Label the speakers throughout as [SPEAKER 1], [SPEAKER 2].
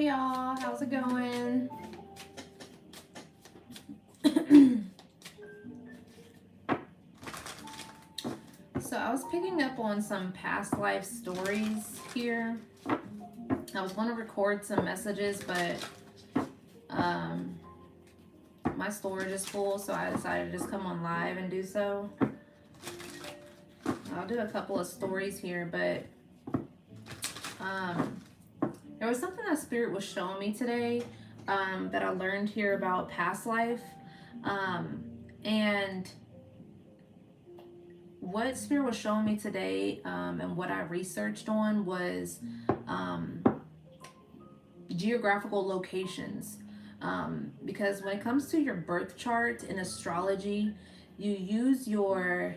[SPEAKER 1] Hey y'all, how's it going? So I was picking up on some past life stories here. I was going to record some messages, but um, my storage is full, so I decided to just come on live and do so. I'll do a couple of stories here, but um, there was something that Spirit was showing me today that I learned here about past life. And what Spirit was showing me today and what I researched on was um, geographical locations. Because when it comes to your birth chart in astrology, you use your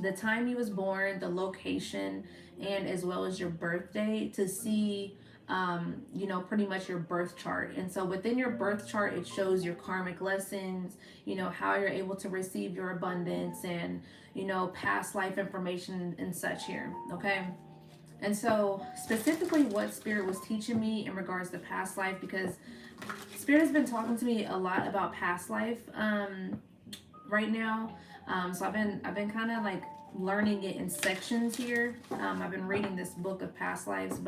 [SPEAKER 1] the time you was born, the location, and as well as your birthday to see pretty much your birth chart. And so within your birth chart, it shows your karmic lessons, how you're able to receive your abundance and, past life information and such here. Okay. And so, specifically, what Spirit was teaching me in regards to past life, because Spirit has been talking to me a lot about past life right now. So I've been kind of like learning it in sections here. I've been reading this book of past lives,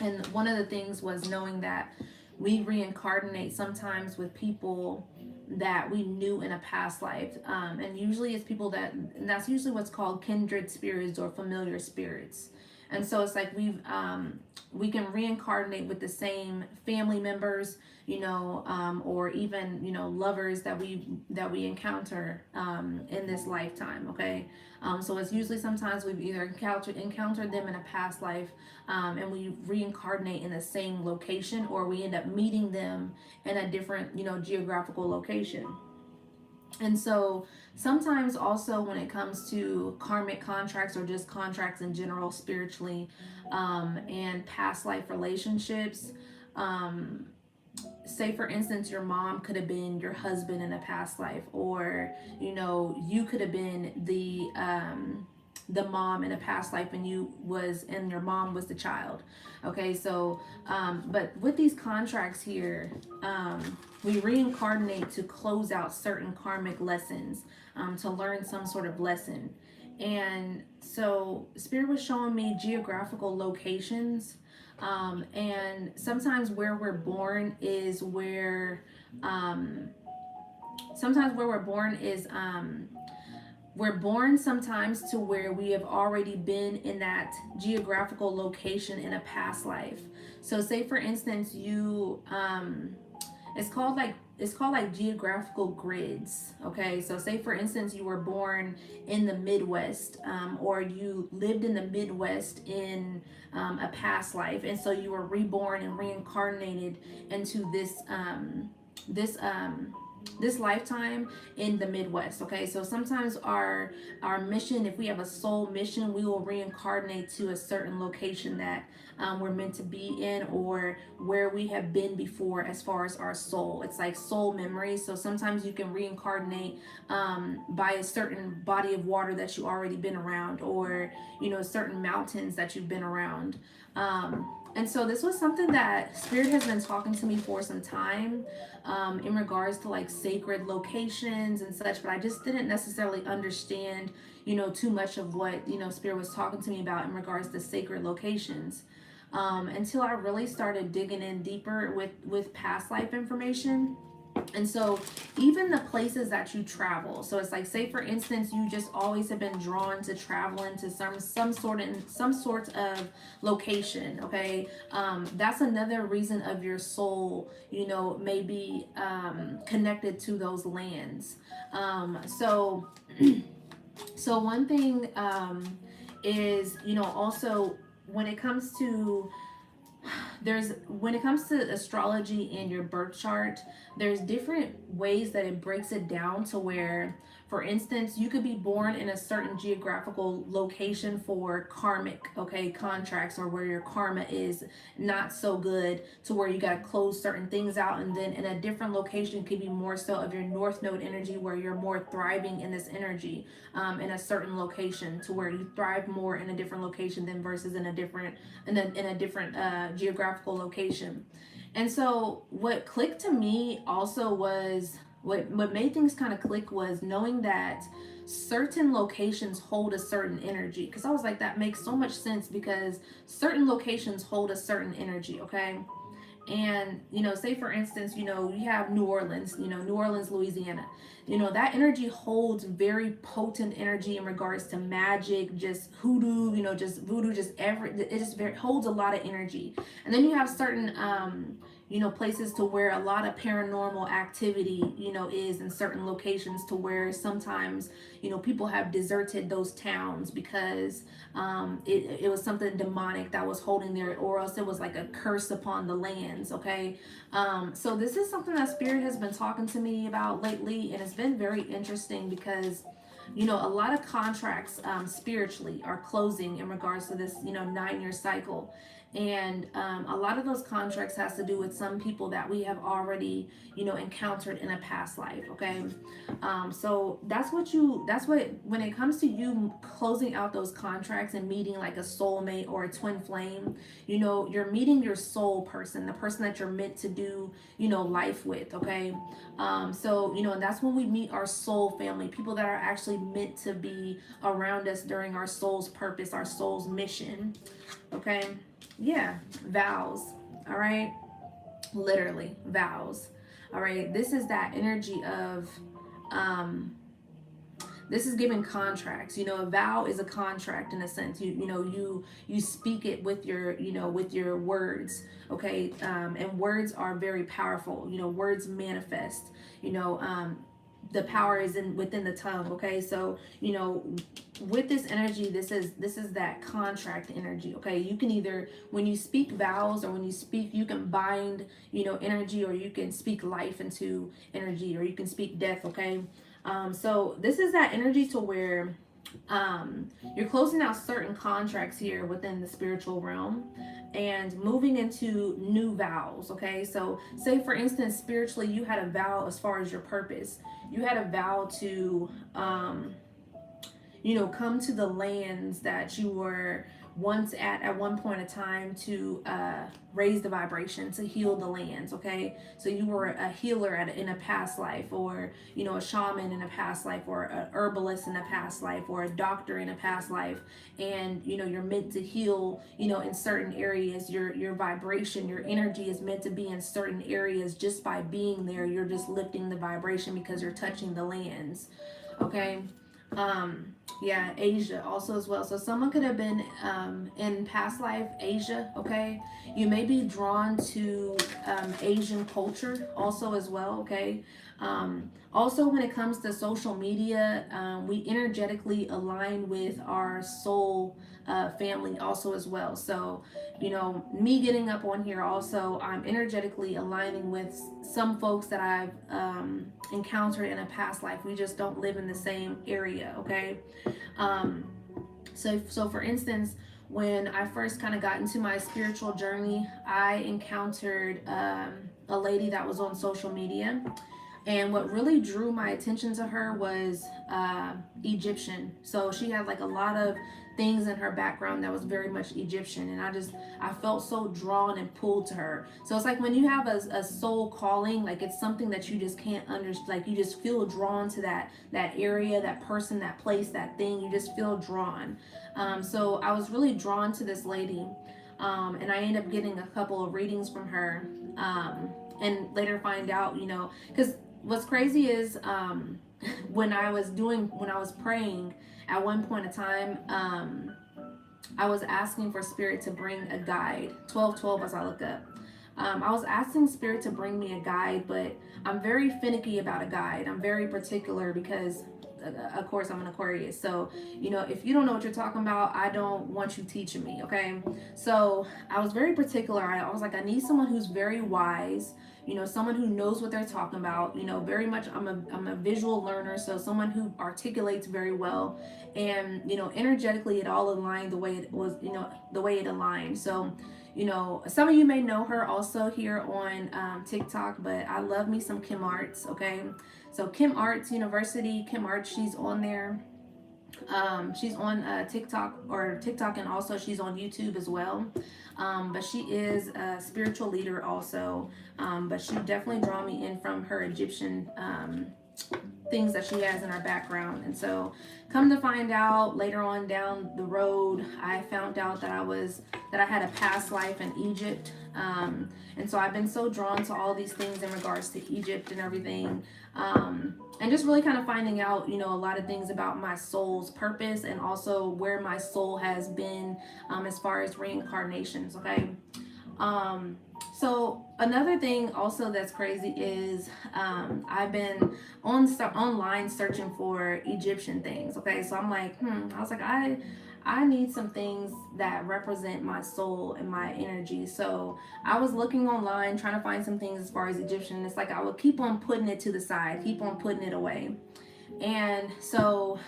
[SPEAKER 1] and one of the things was knowing that we reincarnate sometimes with people that we knew in a past life, and usually it's people that's usually what's called kindred spirits or familiar spirits. And so it's like we can reincarnate with the same family members, or even lovers that we encounter in this lifetime. Okay, so it's usually sometimes we've either encountered them in a past life, and we reincarnate in the same location, or we end up meeting them in a different geographical location. And so sometimes also when it comes to karmic contracts or just contracts in general spiritually, and past life relationships, um, say for instance your mom could have been your husband in a past life, or you could have been the mom in a past life and your mom was the child. Okay, so but with these contracts here, we reincarnate to close out certain karmic lessons, to learn some sort of lesson. And so Spirit was showing me geographical locations, and sometimes where we're born is where sometimes where we're born is we're born sometimes to where we have already been in that geographical location in a past life. So say for instance you it's called like geographical grids. Okay, so say for instance you were born in the Midwest, or you lived in the Midwest in a past life, and so you were reborn and reincarnated into this this lifetime in the Midwest. Okay, so sometimes our mission, if we have a soul mission, we will reincarnate to a certain location that we're meant to be in, or where we have been before as far as our soul. It's like soul memory. So sometimes you can reincarnate by a certain body of water that you already been around, or certain mountains that you've been around. And so this was something that Spirit has been talking to me for some time, in regards to like sacred locations and such, but I just didn't necessarily understand, too much of what, Spirit was talking to me about in regards to sacred locations. Until I really started digging in deeper with past life information. And so even the places that you travel, so it's like, say for instance you just always have been drawn to traveling to some sort of location. Okay, that's another reason of your soul may be connected to those lands. So so one thing is also when it comes to when it comes to astrology and your birth chart, there's different ways that it breaks it down to where For instance, you could be born in a certain geographical location for karmic, okay, contracts, or where your karma is not so good to where you got to close certain things out. And then in a different location could be more so of your north node energy, where you're more thriving in this energy, in a certain location, to where you thrive more in a different location than versus in a different geographical location. And so what clicked to me also was, what made things kind of click was knowing that certain locations hold a certain energy. Because I was like, that makes so much sense, because certain locations hold a certain energy, okay? And say for instance, you have New Orleans, New Orleans, Louisiana. That energy holds very potent energy in regards to magic, just hoodoo, just voodoo, just it just holds a lot of energy. And then you have certain places to where a lot of paranormal activity is in certain locations, to where sometimes people have deserted those towns because it was something demonic that was holding there, or else it was like a curse upon the lands, okay? So this is something that Spirit has been talking to me about lately, and it's been very interesting because a lot of contracts spiritually are closing in regards to this 9-year cycle. And a lot of those contracts has to do with some people that we have already encountered in a past life, okay? So that's what when it comes to you closing out those contracts and meeting like a soulmate or a twin flame, you're meeting your soul person, the person that you're meant to do life with, okay? So and that's when we meet our soul family, people that are actually meant to be around us during our soul's purpose, our soul's mission, okay? Yeah, vows. All right, literally vows. All right, this is that energy of this is giving contracts. A vow is a contract in a sense. You speak it with your words, okay? And words are very powerful. Words manifest. The power is within the tongue, okay? So with this energy, this is that contract energy, okay? You can either, when you speak vows, or when you speak, you can bind energy, or you can speak life into energy, or you can speak death, okay? So this is that energy to where you're closing out certain contracts here within the spiritual realm and moving into new vows, okay? So say for instance, spiritually, you had a vow as far as your purpose. You had a vow to come to the lands that you were once at one point in time, to raise the vibration, to heal the lands, okay? So you were a healer in a past life, or a shaman in a past life, or a herbalist in a past life, or a doctor in a past life, and you're meant to heal in certain areas. Your vibration, your energy is meant to be in certain areas. Just by being there, you're just lifting the vibration because you're touching the lands, okay? Yeah, Asia also as well. So someone could have been in past life Asia, okay? You may be drawn to Asian culture also as well, okay? Also, when it comes to social media, we energetically align with our soul family also as well. So me getting up on here also, I'm energetically aligning with some folks that I've encountered in a past life. We just don't live in the same area, okay? So for instance, when I first kind of got into my spiritual journey, I encountered a lady that was on social media. And what really drew my attention to her was Egyptian. So she had like a lot of things in her background that was very much Egyptian, and I felt so drawn and pulled to her. So it's like when you have a soul calling, like it's something that you just can't understand, like you just feel drawn to that area, that person, that place, that thing. You just feel drawn. So I was really drawn to this lady, and I ended up getting a couple of readings from her, and later find out, because what's crazy is when I was praying at one point in time, I was asking for Spirit to bring a guide. 1212 as I look up. I was asking Spirit to bring me a guide, but I'm very finicky about a guide. I'm very particular because of course I'm an Aquarius. So, you know, if you don't know what you're talking about, I don't want you teaching me, okay? So I was very particular. I was like, I need someone who's very wise, you know, someone who knows what they're talking about, you know, very much. I'm a visual learner, so someone who articulates very well, and, you know, energetically it all aligned the way it was, you know, the way it aligned. So, you know, some of you may know her also here on TikTok, but I love me some Kim Arts, okay? So Kim Arts University, Kim Arts, she's on there. She's on TikTok, and also she's on YouTube as well. But she is a spiritual leader also. But she definitely draw me in from her Egyptian things that she has in her background. And so come to find out later on down the road, I found out that I had a past life in Egypt. And so I've been so drawn to all these things in regards to Egypt and everything. And just really kind of finding out, you know, a lot of things about my soul's purpose, and also where my soul has been as far as reincarnations, okay? So another thing also that's crazy is I've been online searching for Egyptian things, okay? So I'm like, I was like, I need some things that represent my soul and my energy. So I was looking online, trying to find some things as far as Egyptian. It's like I would keep on putting it to the side, keep on putting it away. And so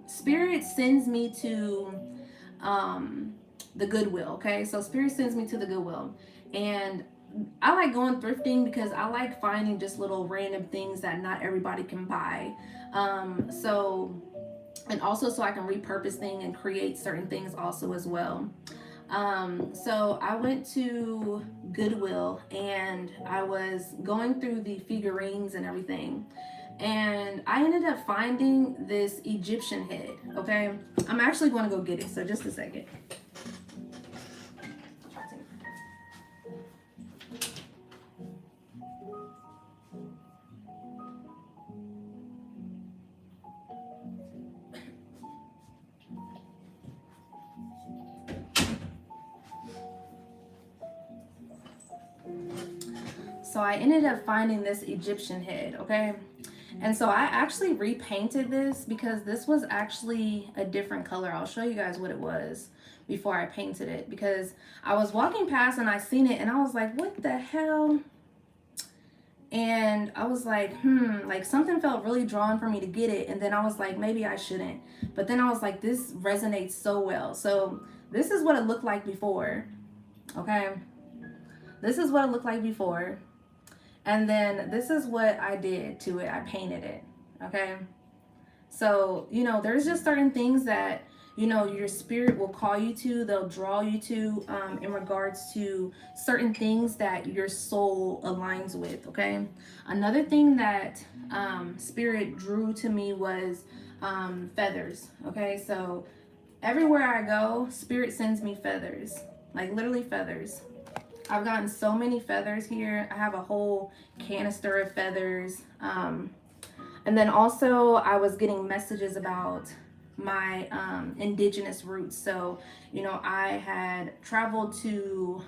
[SPEAKER 1] Spirit sends me to the Goodwill, okay? So Spirit sends me to the Goodwill. And I like going thrifting because I like finding just little random things that not everybody can buy. And also so I can repurpose things and create certain things also as well. So I went to Goodwill and I was going through the figurines and everything. And I ended up finding this Egyptian head, okay? I'm actually going to go get it, so just a second. So I ended up finding this Egyptian head, okay? And so I actually repainted this because this was actually a different color. I'll show you guys what it was before I painted it, because I was walking past and I seen it and I was like, what the hell? And I was like, like something felt really drawn for me to get it. And then I was like, maybe I shouldn't. But then I was like, this resonates so well. So this is what it looked like before, okay? This is what it looked like before. And then this is what I did to it. I painted it, okay? So, you know, there's just certain things that, you know, your spirit will call you to. They'll draw you to in regards to certain things that your soul aligns with, okay? Another thing that spirit drew to me was feathers, okay? So everywhere I go, spirit sends me feathers, like literally feathers. I've gotten so many feathers here. I have a whole canister of feathers. And then also I was getting messages about my indigenous roots. So, you know, I had traveled to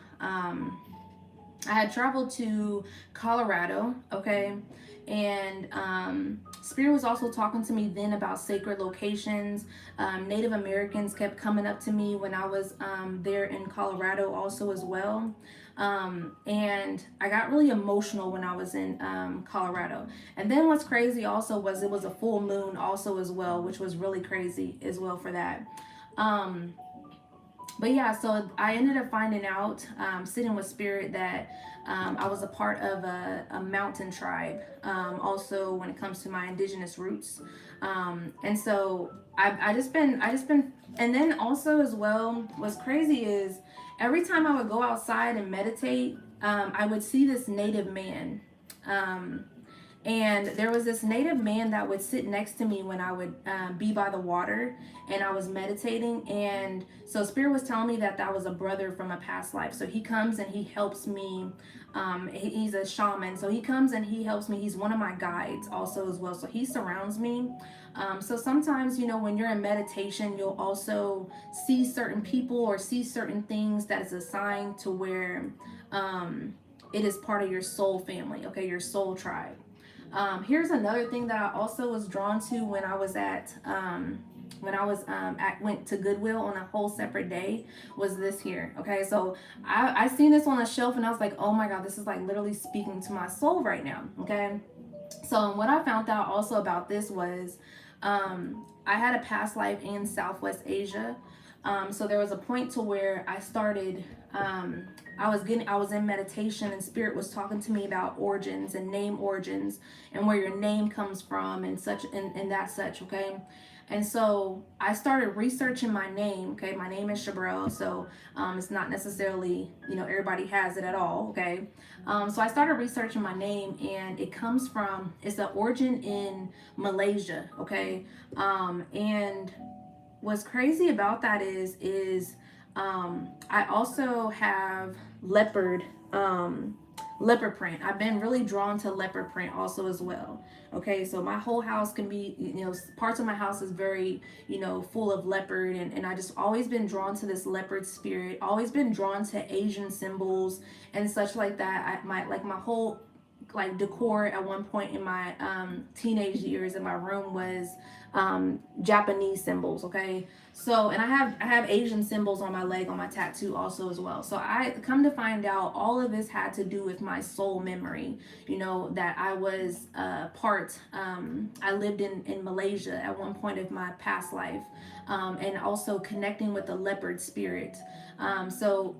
[SPEAKER 1] Colorado, okay? And Spirit was also talking to me then about sacred locations. Native Americans kept coming up to me when I was there in Colorado also as well. And I got really emotional when I was in Colorado. And then what's crazy also was it was a full moon also as well, which was really crazy as well for that. But yeah, so I ended up finding out, sitting with Spirit, that I was a part of a mountain tribe, also when it comes to my indigenous roots. And so I just been, and then also as well, what's crazy is every time I would go outside and meditate, I would see this native man. And there was this native man that would sit next to me when I would be by the water and I was meditating. And so Spirit was telling me that that was a brother from a past life. So he comes and he helps me. He's a shaman. So he comes and he helps me. He's one of my guides also as well. So he surrounds me. So sometimes, you know, when you're in meditation, you'll also see certain people or see certain things that is a sign to where it is part of your soul family, okay, your soul tribe. Here's another thing that I also was drawn to when I was went to Goodwill on a whole separate day, was this here. Okay, so I seen this on a shelf and I was like, oh my god, this is like literally speaking to my soul right now. Okay, so what I found out also about this was, I had a past life in Southwest Asia. So there was a point to where I started, I was in meditation and spirit was talking to me about origins and name origins and where your name comes from and such, and that such. Okay. And so I started researching my name. Okay. My name is Shabrel. So, it's not necessarily, everybody has it at all. Okay. So I started researching my name, and it's the origin in Malaysia. Okay. And what's crazy about that I also have leopard print. I've been really drawn to leopard print also as well. Okay, so my whole house can be, parts of my house is very, full of leopard, and I just always been drawn to this leopard spirit, always been drawn to Asian symbols and such like that. My whole like decor at one point in my teenage years in my room was Japanese symbols. Okay, so and I have Asian symbols on my leg on my tattoo also as well. So I come to find out all of this had to do with my soul memory, that I was part I lived in Malaysia at one point of my past life, and also connecting with the leopard spirit. So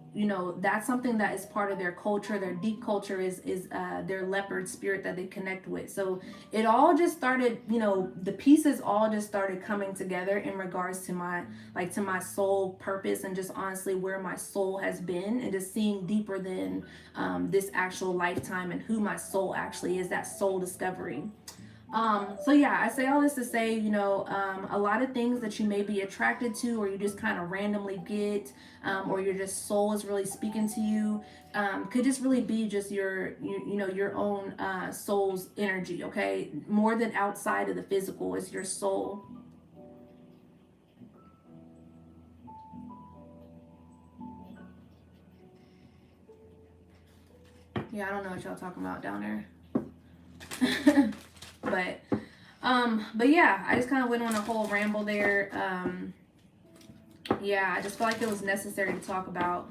[SPEAKER 1] that's something that is part of their culture. Their deep culture is their leopard spirit that they connect with. So it all just started, the pieces all just started coming together in regards to my soul purpose, and just honestly where my soul has been, and just seeing deeper than this actual lifetime and who my soul actually is, that soul discovery. So yeah, I say all this to say, a lot of things that you may be attracted to, or you just kind of randomly get, or your just soul is really speaking to you, could just really be just your own soul's energy. Okay, more than outside of the physical, is your soul. Yeah, I don't know what y'all talking about down there. but but yeah, I just kind of went on a whole ramble there. Yeah, I just felt like it was necessary to talk about,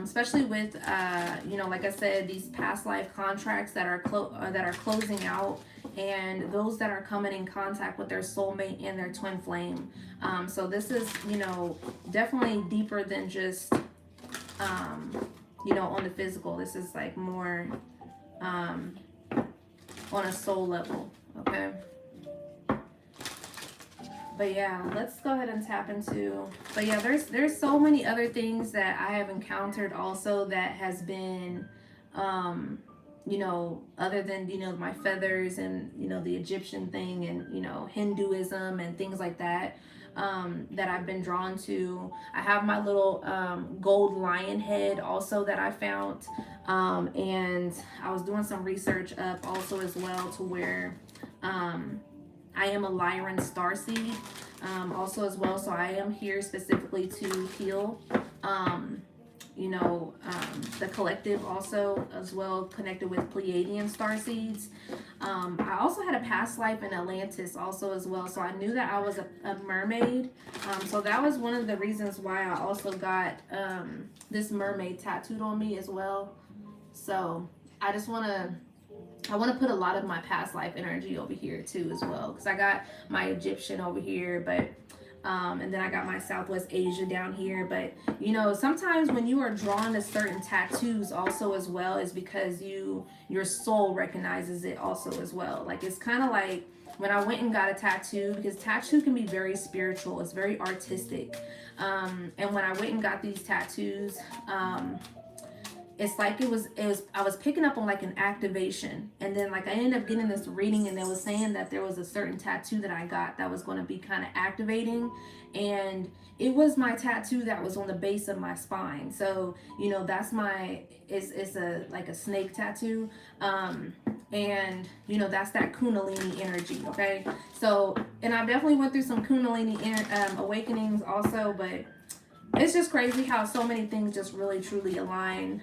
[SPEAKER 1] especially with like I said, these past life contracts that are closing out, and those that are coming in contact with their soulmate and their twin flame. So this is definitely deeper than just on the physical. This is like more on a soul level. Okay. But yeah, let's go ahead and tap into. But yeah, there's so many other things that I have encountered also that has been, other than my feathers and the Egyptian thing, and Hinduism and things like that. That I've been drawn to. I have my little gold lion head also that I found, and I was doing some research up also as well to where I am a Lyran starseed also as well. So I am here specifically to heal, the collective also as well, connected with Pleiadian starseeds. I also had a past life in Atlantis also as well. So I knew that I was a mermaid. So that was one of the reasons why I also got this mermaid tattooed on me as well. So I just want to put a lot of my past life energy over here too as well, because I got my Egyptian over here, but and then I got my Southwest Asia down here. But sometimes when you are drawn to certain tattoos also as well, is because your soul recognizes it also as well. Like it's kind of like when I went and got a tattoo, because tattoo can be very spiritual, it's very artistic, and when I went and got these tattoos, it's like it was I was picking up on like an activation, and then like I ended up getting this reading, and they was saying that there was a certain tattoo that I got that was going to be kind of activating, and it was my tattoo that was on the base of my spine. So that's it's a like a snake tattoo, and that's that Kundalini energy. Okay, so and I definitely went through some Kundalini awakenings also, but it's just crazy how so many things just really truly align,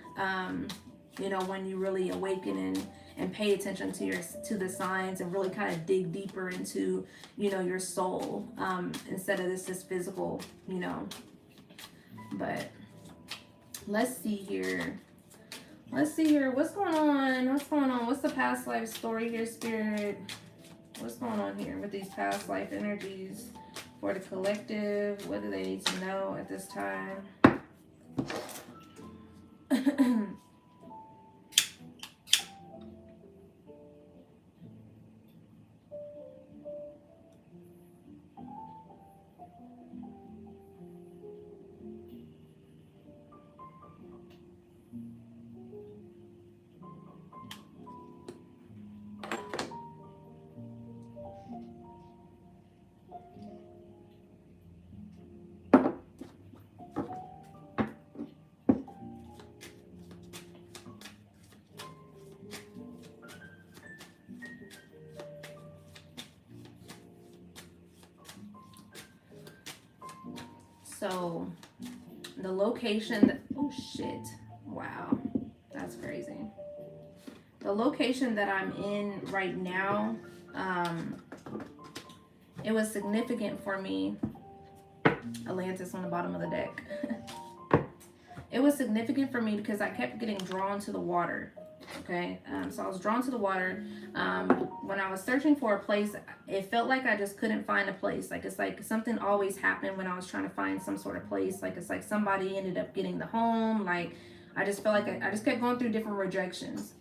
[SPEAKER 1] when you really awaken and pay attention to the signs and really kind of dig deeper into, you know, your soul, instead of this physical, you know. But let's see here. Let's see here. What's going on? What's going on? What's the past life story here, Spirit? What's going on here with these past life energies for the collective? What do they need to know at this time? So the location that, oh shit, wow, that's crazy. The location that I'm in right now, it was significant for me. Atlantis on the bottom of the deck. It was significant for me because I kept getting drawn to the water. Okay, so I was drawn to the water. When I was searching for a place, it felt like I just couldn't find a place. Like, it's like something always happened when I was trying to find some sort of place. Like, it's like somebody ended up getting the home. Like, I just felt like I just kept going through different rejections.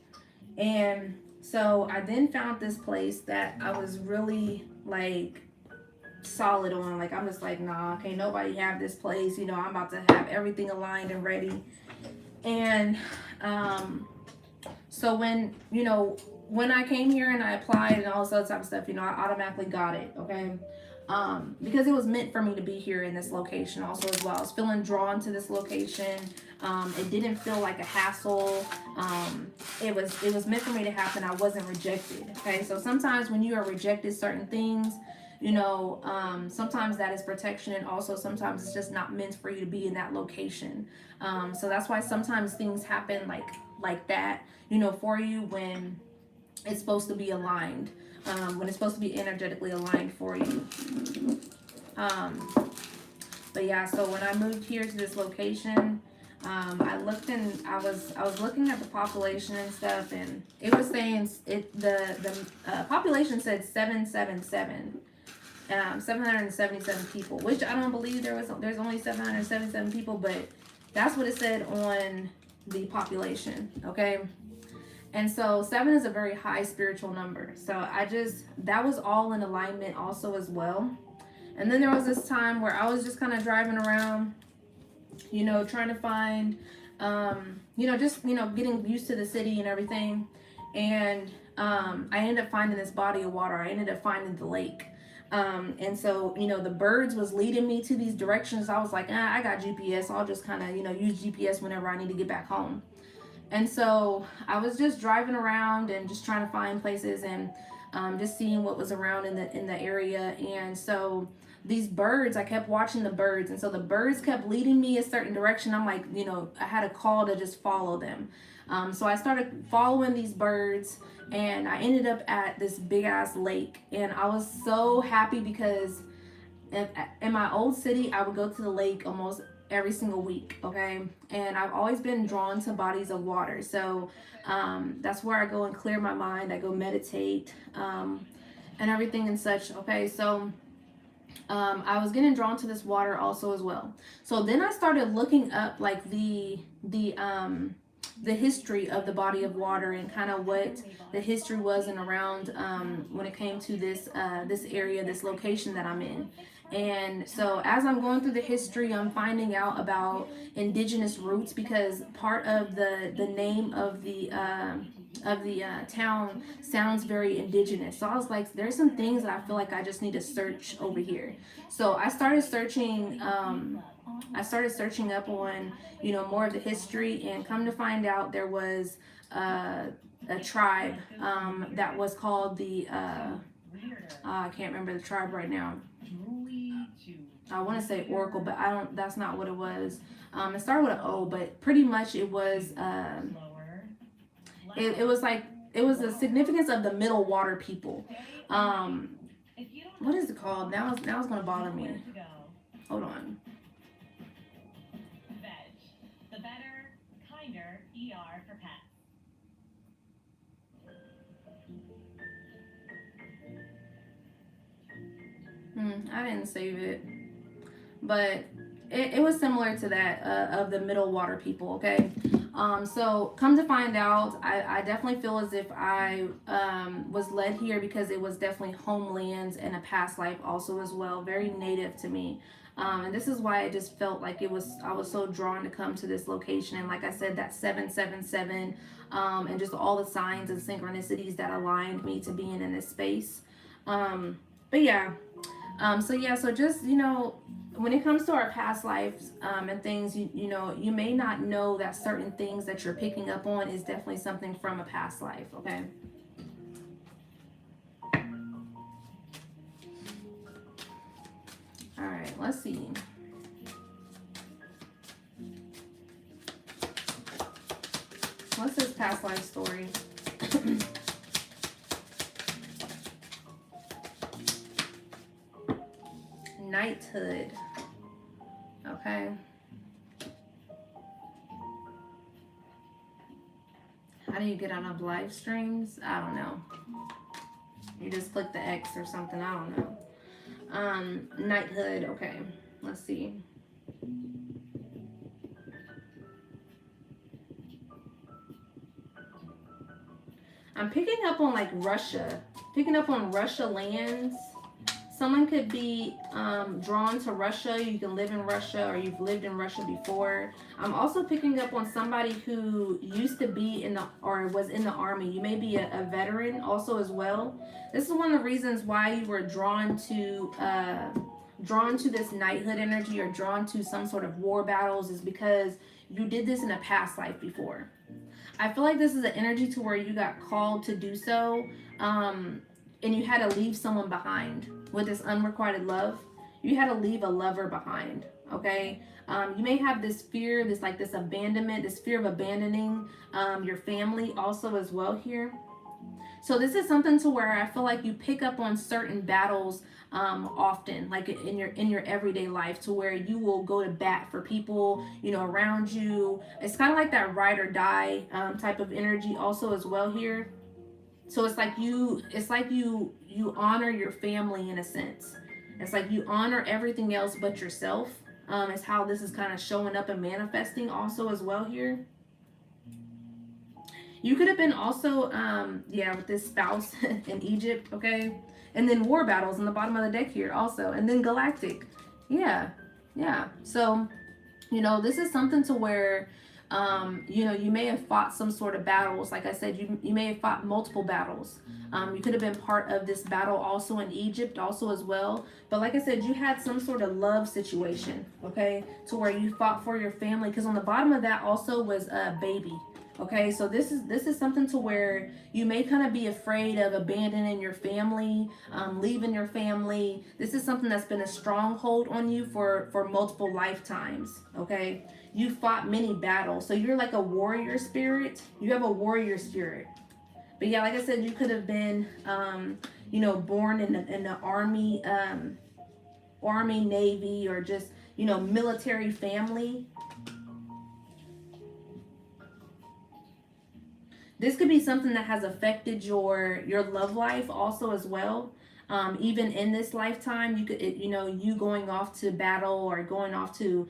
[SPEAKER 1] And so I then found this place that I was really like solid on. Like, I'm just like, nah, can't nobody have this place. You know, I'm about to have everything aligned and ready. And so when, you know, when I came here and I applied and all this other type of stuff, you know, I automatically got it, okay? Because it was meant for me to be here in this location also as well. I was feeling drawn to this location. It didn't feel like a hassle. It was meant for me to happen. I wasn't rejected, okay? So sometimes when you are rejected certain things, you know, sometimes that is protection, and also sometimes it's just not meant for you to be in that location. So that's why sometimes things happen like that, you know, for you when it's supposed to be aligned, when it's supposed to be energetically aligned for you. But yeah, so when I moved here to this location, I looked and I was looking at the population and stuff, and it was saying the population said 777. 777 people, which I don't believe there's only 777 people, but that's what it said on the population, okay? And so 7 is a very high spiritual number. So that was all in alignment also as well. And then there was this time where I was just kind of driving around, you know, trying to find, you know, just, you know, getting used to the city and everything. And I ended up finding this body of water. I ended up finding the lake. And so, you know, the birds was leading me to these directions. I was like, I got GPS. I'll just kind of, you know, use GPS whenever I need to get back home. And so I was just driving around and just trying to find places and just seeing what was around in the area. And so these birds, I kept watching the birds. And so the birds kept leading me a certain direction. I'm like, you know, I had a call to just follow them. So I started following these birds, and I ended up at this big ass lake. And I was so happy because in my old city, I would go to the lake almost every single week, okay? And I've always been drawn to bodies of water. So that's where I go and clear my mind. I go meditate and everything and such, okay? So I was getting drawn to this water also as well. So then I started looking up like the history of the body of water and kind of what the history was and around when it came to this area, this location that I'm in. And so as I'm going through the history, I'm finding out about indigenous roots, because part of the name of the town sounds very indigenous. So I was like, there's some things that I feel like I just need to search over here. So I started searching up on, you know, more of the history, and come to find out there was a tribe that was called the I can't remember the tribe right now. I want to say Oracle, but that's not what it was. It started with an O, but pretty much it was it was like it was the significance of the middle water people. Um, what is it called? Now it's gonna bother me. Hold on. The better, kinder ER for pets. I didn't save it, but it was similar to that of the middle water people. Okay, so come to find out, I definitely feel as if I was led here because it was definitely homelands and a past life also as well, very native to me. And this is why I just felt like I was so drawn to come to this location. And like I said, that 777, and just all the signs and synchronicities that aligned me to being in this space. But yeah, so just, when it comes to our past lives, and things, you may not know that certain things that you're picking up on is definitely something from a past life, okay? All right, let's see. What's this past life story? Knighthood. Okay. How do you get on up live streams? I don't know. You just click the X or something. I don't know. Knighthood. Okay. Let's see. I'm picking up on like Russia. Picking up on Russia lands. Someone could be drawn to Russia. You can live in Russia or you've lived in Russia before. I'm also picking up on somebody who used to be or was in the army. You may be a veteran also as well. This is one of the reasons why you were drawn to this knighthood energy or drawn to some sort of war battles, is because you did this in a past life before. I feel like this is an energy to where you got called to do so, and you had to leave someone behind. With this unrequited love, you had to leave a lover behind, okay? You may have this fear, this abandonment, this fear of abandoning your family also as well here. So this is something to where I feel like you pick up on certain battles often, like in your everyday life, to where you will go to bat for people, around you. It's kind of like that ride or die type of energy also as well here. So it's like you honor your family in a sense. It's like you honor everything else but yourself. Is how this is kind of showing up and manifesting also as well here. You could have been also, with this spouse in Egypt, okay? And then war battles in the bottom of the deck here also. And then galactic. Yeah. So, this is something to where, you may have fought some sort of battles. Like I said, you may have fought multiple battles. You could have been part of this battle also in Egypt also as well. But like I said, you had some sort of love situation, okay? To where you fought for your family. Because on the bottom of that also was a baby. Okay, so this is something to where you may kind of be afraid of abandoning your family, leaving your family. This is something that's been a stronghold on you for multiple lifetimes. Okay, you fought many battles, so you're like a warrior spirit. You have a warrior spirit. But yeah, like I said, you could have been, born in the army, navy, or just military family. This could be something that has affected your love life also as well. Even in this lifetime, you could, you going off to battle or going off to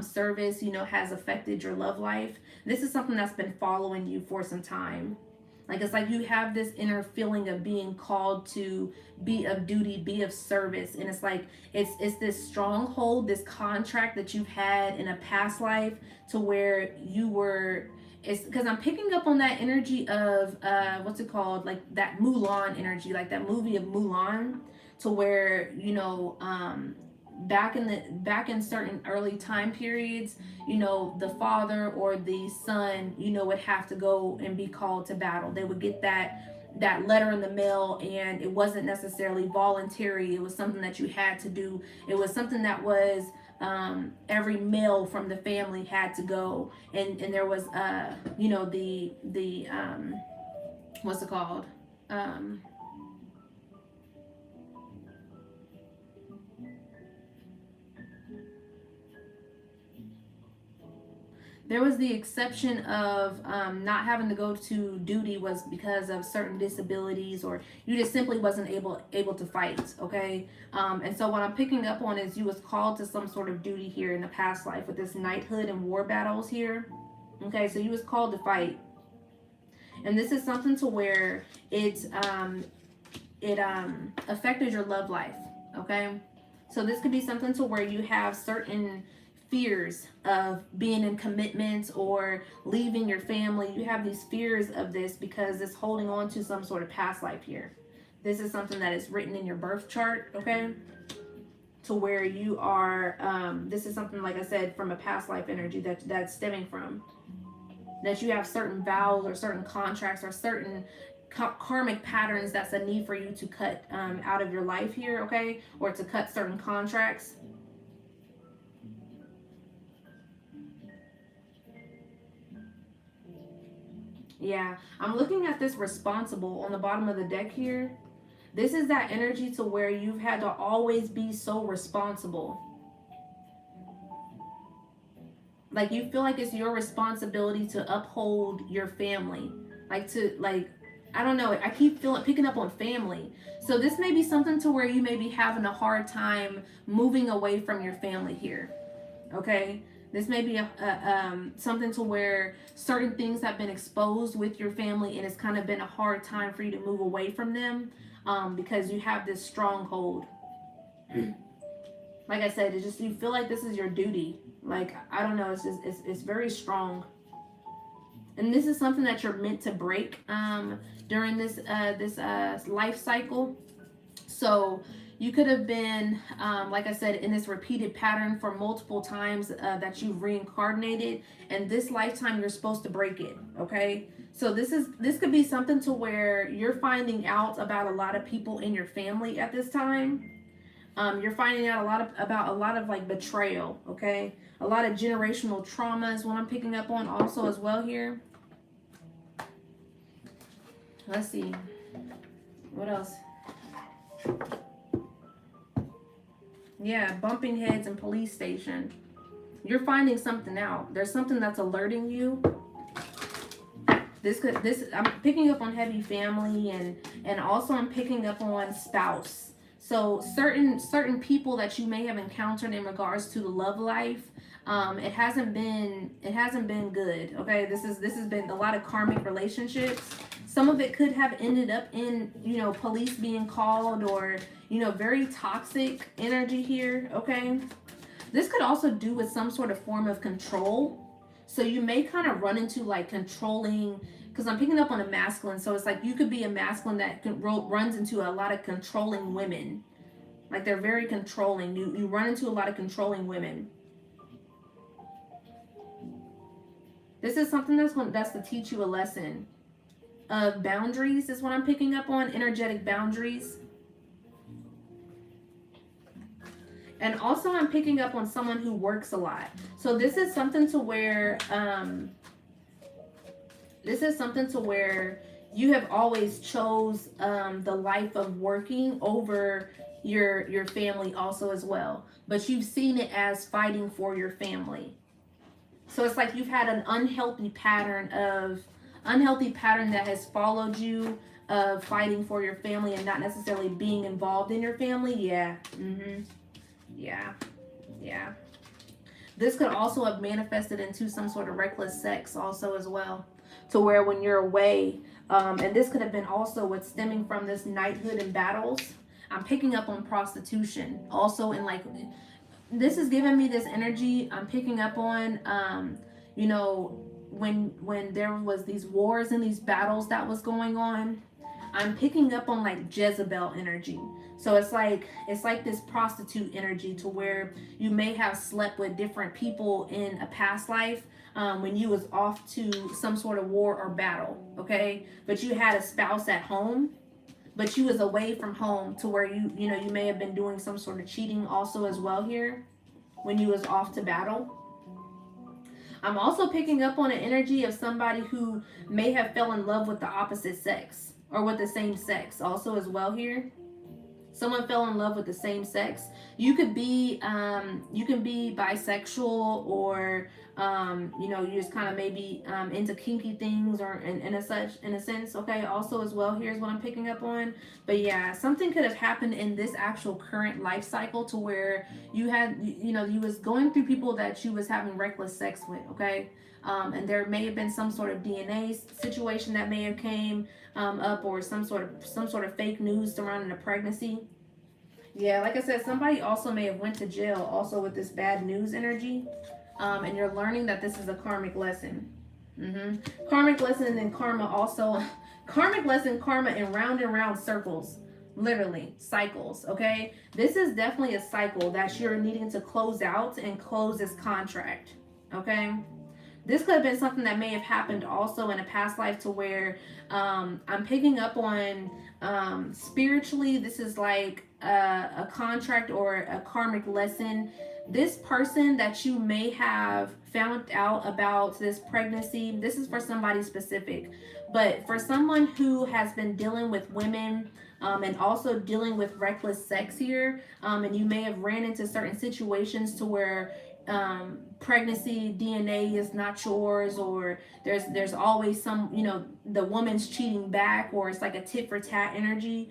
[SPEAKER 1] service, has affected your love life. This is something that's been following you for some time. Like, it's like you have this inner feeling of being called to be of duty, be of service. And it's like, it's this stronghold, this contract that you've had in a past life to where you were. It's because I'm picking up on that energy of what's it called, like that Mulan energy, like that movie of Mulan, to where back in certain early time periods, the father or the son, would have to go and be called to battle. They would get that letter in the mail, and it wasn't necessarily voluntary. It was something that you had to do. It was something that was every male from the family had to go, and there was what's it called? There was the exception of not having to go to duty was because of certain disabilities, or you just simply wasn't able to fight. Okay, and so what I'm picking up on is you was called to some sort of duty here in the past life with this knighthood and war battles here. Okay, so you was called to fight, and this is something to where it affected your love life. Okay, so this could be something to where you have certain fears of being in commitments or leaving your family. You have these fears of this because it's holding on to some sort of past life here. This is something that is written in your birth chart. Okay, to where you are this is something, like I said, from a past life energy that's stemming from, that you have certain vows or certain contracts or certain karmic patterns that's a need for you to cut out of your life here. Okay, or to cut certain contracts. Yeah, I'm looking at this responsible on the bottom of the deck here. This is that energy to where you've had to always be so responsible. Like you feel like it's your responsibility to uphold your family. I don't know, I keep picking up on family. So this may be something to where you may be having a hard time moving away from your family here. Okay, this may be something to where certain things have been exposed with your family, and it's kind of been a hard time for you to move away from them because you have this stronghold. Like I said, it's just you feel like this is your duty. Like, I don't know, it's very strong. And this is something that you're meant to break during this life cycle. So you could have been, like I said, in this repeated pattern for multiple times that you've reincarnated, and this lifetime you're supposed to break it. Okay, so this could be something to where you're finding out about a lot of people in your family at this time. You're finding out about a lot of like betrayal. Okay, a lot of generational trauma is what I'm picking up on also as well here. Let's see what else. Yeah, bumping heads in police station. You're finding something out. There's something that's alerting you. I'm picking up on heavy family, and also I'm picking up on spouse. So certain people that you may have encountered in regards to the love life, it hasn't been good. Okay, this has been a lot of karmic relationships. Some of it could have ended up in, police being called, or, very toxic energy here. Okay, this could also do with some sort of form of control. So you may kind of run into like controlling, because I'm picking up on a masculine. So it's like you could be a masculine that runs into a lot of controlling women. Like they're very controlling. You run into a lot of controlling women. This is something that's to teach you a lesson of boundaries is what I'm picking up on. Energetic boundaries. And also I'm picking up on someone who works a lot. So this is something to where you have always chose the life of working over your family also as well. But you've seen it as fighting for your family. So it's like you've had an unhealthy pattern that has followed you of fighting for your family and not necessarily being involved in your family. Yeah. Yeah. This could also have manifested into some sort of reckless sex also as well, to where when you're away, and this could have been also what's stemming from this knighthood and battles. I'm picking up on prostitution also, and like this is giving me this energy. I'm picking up on when there was these wars and these battles that was going on. I'm picking up on like Jezebel energy. So it's like this prostitute energy, to where you may have slept with different people in a past life when you was off to some sort of war or battle. Okay, but you had a spouse at home, but you was away from home, to where you may have been doing some sort of cheating also as well here when you was off to battle. I'm also picking up on an energy of somebody who may have fell in love with the opposite sex or with the same sex also as well here. Someone fell in love with the same sex. You can be bisexual, or you just kind of maybe into kinky things, or in a sense. Okay, also as well, here's what I'm picking up on. But yeah, something could have happened in this actual current life cycle to where you had, you was going through people that you was having reckless sex with. Okay. And there may have been some sort of DNA situation that may have came up, or some sort of fake news surrounding a pregnancy. Yeah, like I said, somebody also may have went to jail also with this bad news energy, and you're learning that this is a karmic lesson. Karmic lesson and karma also, karmic lesson, karma in round and round circles, literally cycles. Okay, this is definitely a cycle that you're needing to close out and close this contract. Okay. This could have been something that may have happened also in a past life, to where I'm picking up on spiritually. This is like a contract or a karmic lesson. This person that you may have found out about this pregnancy, this is for somebody specific, but for someone who has been dealing with women, and also dealing with reckless sex here, and you may have ran into certain situations to where pregnancy DNA is not yours, or there's always some, the woman's cheating back, or it's like a tit for tat energy.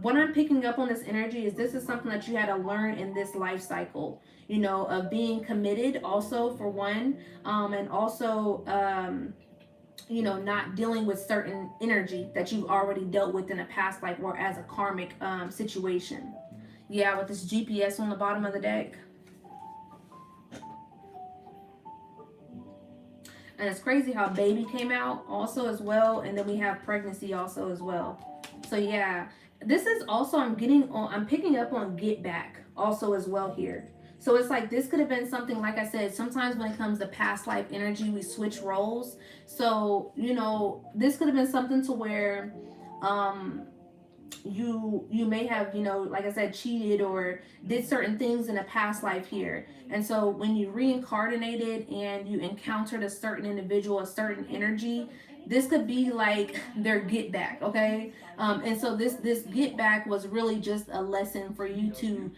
[SPEAKER 1] What I'm picking up on this energy is this is something that you had to learn in this life cycle, of being committed also for one, and also not dealing with certain energy that you've already dealt with in a past life, or as a karmic situation. Yeah, with this GPS on the bottom of the deck. And it's crazy how baby came out also as well, and then we have pregnancy also as well. So yeah, this is also, I'm picking up on get back also as well here. So it's like this could have been something, like I said, sometimes when it comes to past life energy, we switch roles. So, this could have been something to where you may have, like I said, cheated or did certain things in a past life here. And so when you reincarnated and you encountered a certain individual, a certain energy, this could be like their get back. Okay. And so this get back was really just a lesson for you to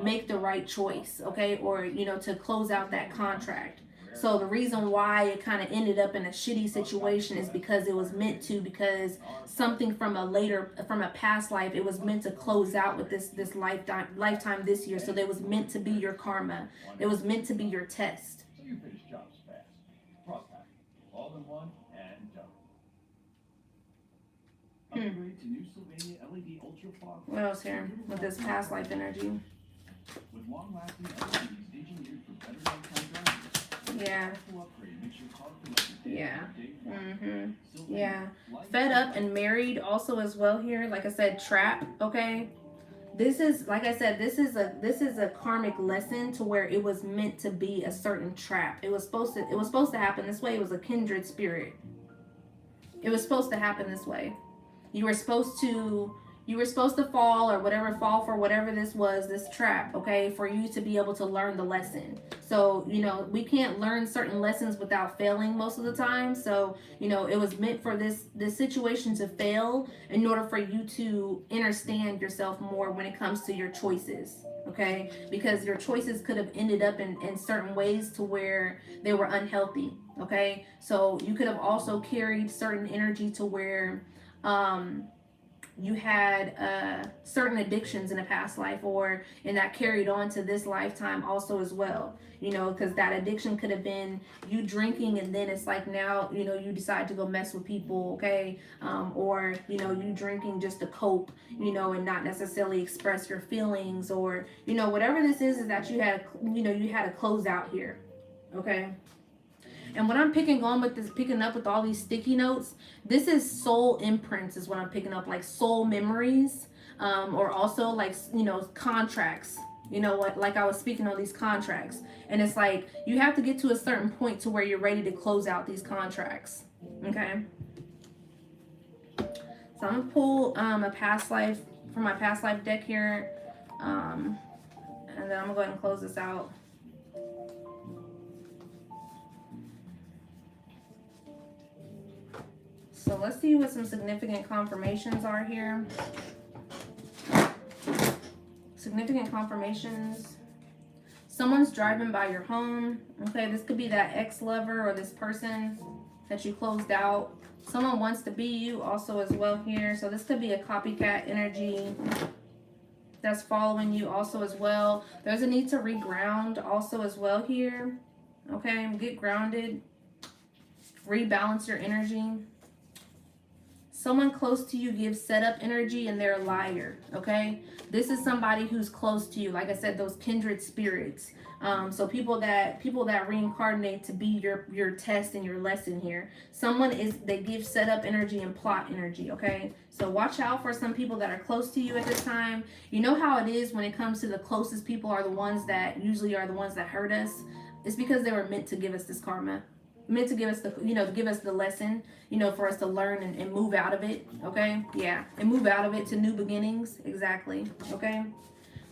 [SPEAKER 1] make the right choice. Okay. Or to close out that contract. So the reason why it kind of ended up in a shitty situation is because it was meant to, because something from a past life, it was meant to close out with this lifetime this year. So it was meant to be your karma. It was meant to be your test.
[SPEAKER 2] So you finish jobs fast. Cross pack. All in one and done. Upgrade to new Sylvania LED Ultra Fog.
[SPEAKER 1] What else here with this past life energy?
[SPEAKER 2] With long-lasting LEDs engineered for better nighttime driving.
[SPEAKER 1] Yeah. Yeah. Yeah.
[SPEAKER 2] Light
[SPEAKER 1] Fed up and married also as well here. Like I said, trap. Okay. This is, like I said, this is a karmic lesson to where it was meant to be a certain trap. It was supposed to happen this way. It was a kindred spirit. It was supposed to happen this way. You were supposed to fall, or whatever, fall for whatever this was, this trap, okay, for you to be able to learn the lesson. So, we can't learn certain lessons without failing most of the time. So, it was meant for this situation to fail in order for you to understand yourself more when it comes to your choices, okay? Because your choices could have ended up in certain ways to where they were unhealthy, okay? So you could have also carried certain energy to where, you had certain addictions in a past life, and that carried on to this lifetime also as well, because that addiction could have been you drinking, and then it's like now you decide to go mess with people, okay, or you drinking just to cope, and not necessarily express your feelings, or whatever this is that you had to close out here, okay. And what I'm picking up with all these sticky notes, this is soul imprints is what I'm picking up, like soul memories, or also like, contracts, like I was speaking on these contracts. And it's like, you have to get to a certain point to where you're ready to close out these contracts. Okay. So I'm going to pull a past life from my past life deck here. And then I'm going to go ahead and close this out. So let's see what some significant confirmations are here. Significant confirmations. Someone's driving by your home. Okay, this could be that ex-lover or this person that you closed out. Someone wants to be you also as well here. So this could be a copycat energy that's following you also as well. There's a need to reground also as well here. Okay, get grounded. Rebalance your energy. Someone close to you gives setup energy and they're a liar. Okay, this is somebody who's close to you. Like I said, those kindred spirits. So people that reincarnate to be your test and your lesson here. They give setup energy and plot energy. Okay, so watch out for some people that are close to you at this time. You know how it is when it comes to the closest people are the ones that usually are the ones that hurt us. It's because they were meant to give us this karma, meant to give us the, to give us the lesson, for us to learn and move out of it. Okay, yeah, and move out of it to new beginnings. Exactly. Okay,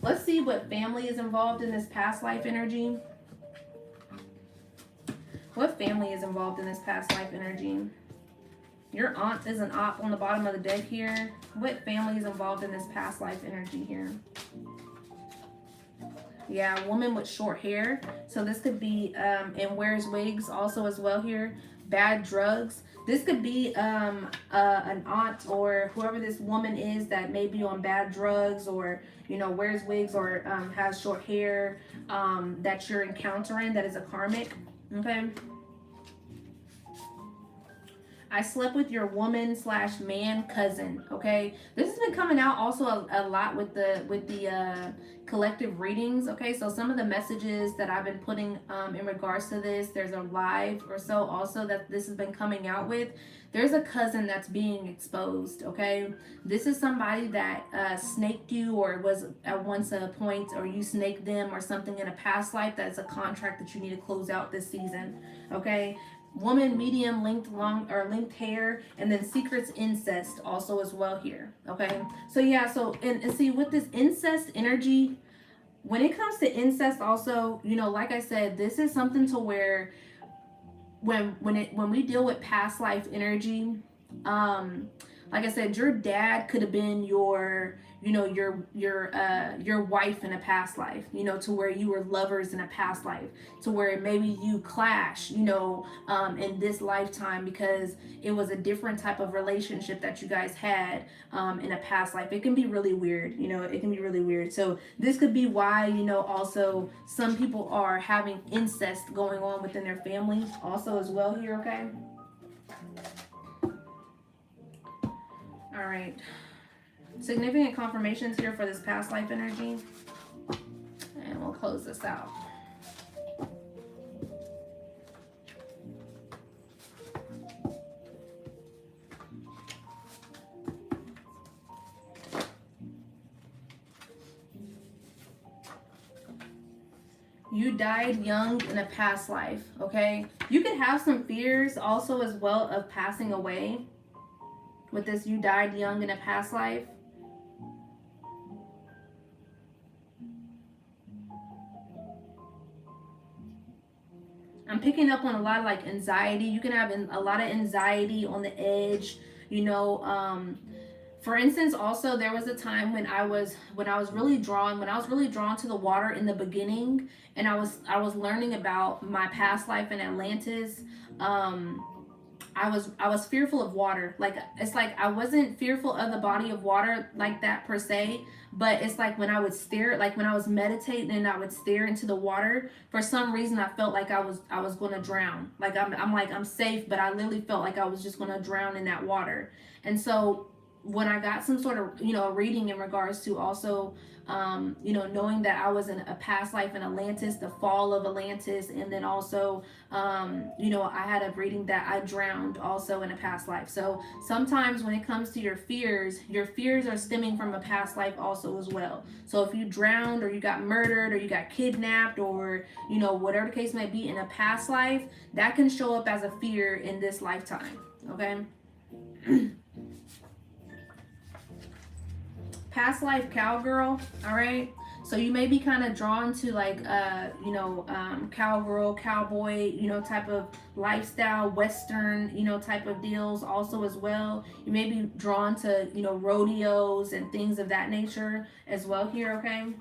[SPEAKER 1] let's see what family is involved in this past life energy. What family is involved in this past life energy? Your aunt is an op on the bottom of the deck here. What family is involved in this past life energy here? Yeah, woman with short hair. So this could be and wears wigs also as well here. Bad drugs. This could be an aunt or whoever this woman is that may be on bad drugs or wears wigs or has short hair that you're encountering that is a karmic. Okay. I slept with your woman/man cousin. Okay, this has been coming out also a lot with the collective readings. Okay, so some of the messages that I've been putting in regards to this, there's a live or so also that this has been coming out with. There's a cousin that's being exposed. Okay, this is somebody that snaked you or was at once a point, or you snaked them or something in a past life. That's a contract that you need to close out this season. Okay. Woman, medium, linked hair, and then secrets, incest also as well here. Okay, so yeah, so and see with this incest energy, when it comes to incest also, like I said, this is something to where when we deal with past life energy, like I said, your dad could have been your wife in a past life, to where you were lovers in a past life, to where maybe you clash, in this lifetime because it was a different type of relationship that you guys had in a past life. It can be really weird, it can be really weird. So this could be why, also some people are having incest going on within their family also as well here, okay? All right. Significant confirmations here for this past life energy. And we'll close this out. You died young in a past life, okay? You could have some fears also as well of passing away. With this, you died young in a past life. I'm picking up on a lot of like anxiety. You can have a lot of anxiety on the edge, for instance, also there was a time when I was really drawn to the water in the beginning, and I was learning about my past life in Atlantis. I was fearful of water. Like, it's like I wasn't fearful of the body of water like that per se, but it's like when I would stare, like when I was meditating and I would stare into the water, for some reason I felt like I was going to drown. Like I'm safe, but I literally felt like I was just going to drown in that water. And so when I got some sort of, reading in regards to also, knowing that I was in a past life in Atlantis, the fall of Atlantis, and then also, I had a reading that I drowned also in a past life. So sometimes when it comes to your fears are stemming from a past life also as well. So if you drowned or you got murdered or you got kidnapped or, whatever the case may be in a past life, that can show up as a fear in this lifetime, okay? Past life cowgirl, all right? So you may be kind of drawn to like cowgirl, cowboy, type of lifestyle, western, type of deals also as well. You may be drawn to, rodeos and things of that nature as well here, okay?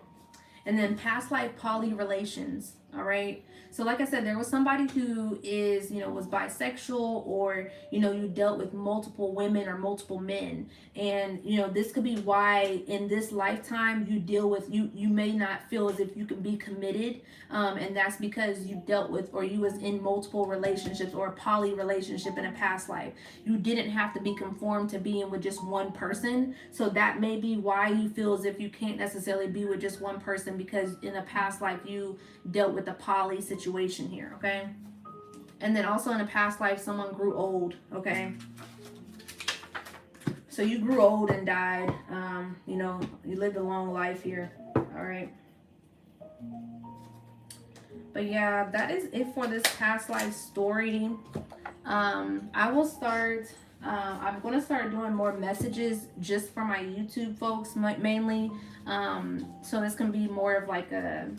[SPEAKER 1] And then past life poly relations, all right? So like I said, there was somebody who is, was bisexual, or, you dealt with multiple women or multiple men. And, this could be why in this lifetime you deal with, you may not feel as if you can be committed. And that's because you dealt with, or you was in multiple relationships or a poly relationship in a past life. You didn't have to be conformed to being with just one person. So that may be why you feel as if you can't necessarily be with just one person, because in a past life you dealt with a poly situation here, okay? And then also in a past life someone grew old, okay? So you grew old and died. You lived a long life here, all right? But yeah, that is it for this past life story. I will start, I'm going to start doing more messages just for my YouTube folks mainly. So this can be more of like a,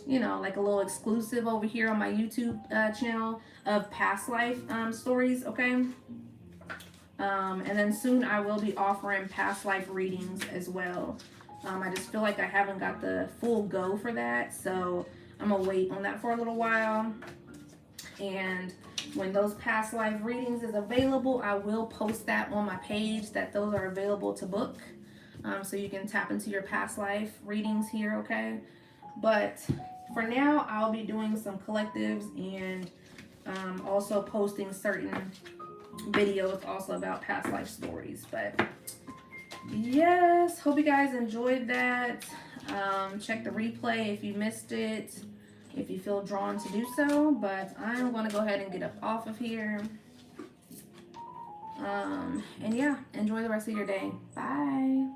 [SPEAKER 1] like a little exclusive over here on my YouTube channel of past life stories, okay? And then soon I will be offering past life readings as well. I just feel like I haven't got the full go for that, so I'm gonna wait on that for a little while. And when those past life readings is available, I will post that on my page, that those are available to book. So you can tap into your past life readings here, okay? But for now, I'll be doing some collectives and also posting certain videos also about past life stories. But yes, hope you guys enjoyed that. Check the replay if you missed it, if you feel drawn to do so. But I'm going to go ahead and get up off of here. And yeah, enjoy the rest of your day. Bye.